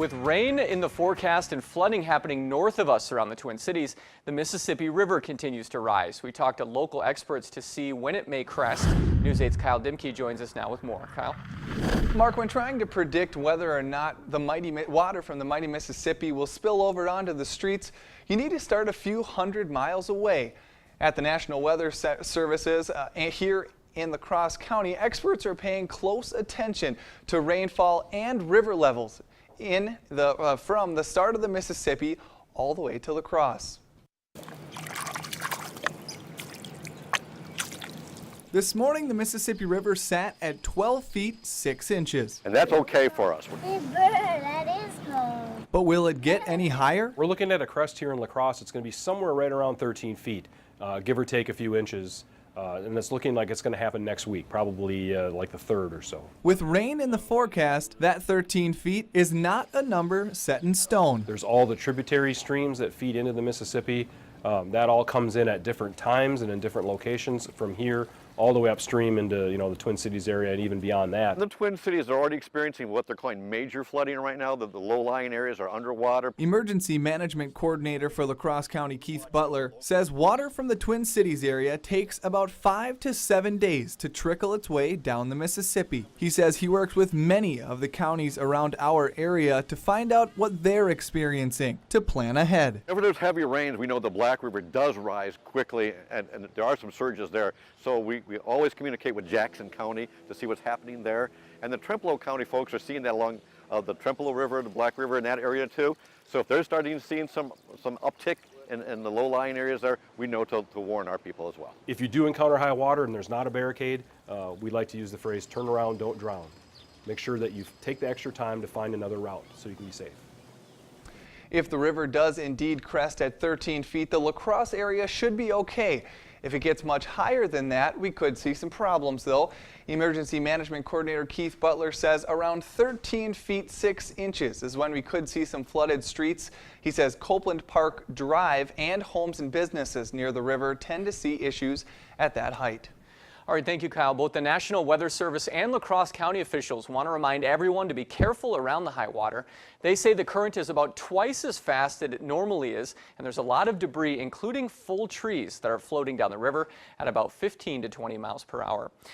With rain in the forecast and flooding happening north of us around the Twin Cities, the Mississippi River continues to rise. We talked to local experts to see when it may crest. News 8's Kyle Dimke joins us now with more. Kyle? Mark, when trying to predict whether or not the water from the mighty Mississippi will spill over onto the streets, you need to start a few hundred miles away. At the National Weather Services here in La Crosse County, experts are paying close attention to rainfall and river levels from the start of the Mississippi all the way to La Crosse. This morning, the Mississippi River sat at 12 feet 6 inches. And that's okay for us. Hey, bird, that is cold. But will it get any higher? We're looking at a crest here in La Crosse. It's going to be somewhere right around 13 feet, give or take a few inches. And it's looking like it's going to happen next week, probably like the 3rd or so. With rain in the forecast, that 13 feet is not a number set in stone. There's all the tributary streams that feed into the Mississippi. That all comes in at different times and in different locations from here all the way upstream into the Twin Cities area and even beyond that. The Twin Cities are already experiencing what they're calling major flooding right now. The low-lying areas are underwater. Emergency Management Coordinator for La Crosse County, Keith Butler, says water from the Twin Cities area takes about 5 to 7 days to trickle its way down the Mississippi. He says he works with many of the counties around our area to find out what they're experiencing to plan ahead. Whenever there's heavy rains, we know the Black River does rise quickly, and there are some surges there. So we always communicate with Jackson County to see what's happening there. And the Trempealeau County folks are seeing that along the Trempealeau River, the Black River in that area too. So if they're starting to see some uptick in the low-lying areas there, we know to warn our people as well. If you do encounter high water and there's not a barricade, we like to use the phrase, turn around, don't drown. Make sure that you take the extra time to find another route so you can be safe. If the river does indeed crest at 13 feet, the La Crosse area should be okay. If it gets much higher than that, we could see some problems though. Emergency Management Coordinator Keith Butler says around 13 feet 6 inches is when we could see some flooded streets. He says Copeland Park Drive and homes and businesses near the river tend to see issues at that height. All right, thank you, Kyle. Both the National Weather Service and La Crosse County officials want to remind everyone to be careful around the high water. They say the current is about twice as fast as it normally is, and there's a lot of debris, including full trees, that are floating down the river at about 15 to 20 miles per hour.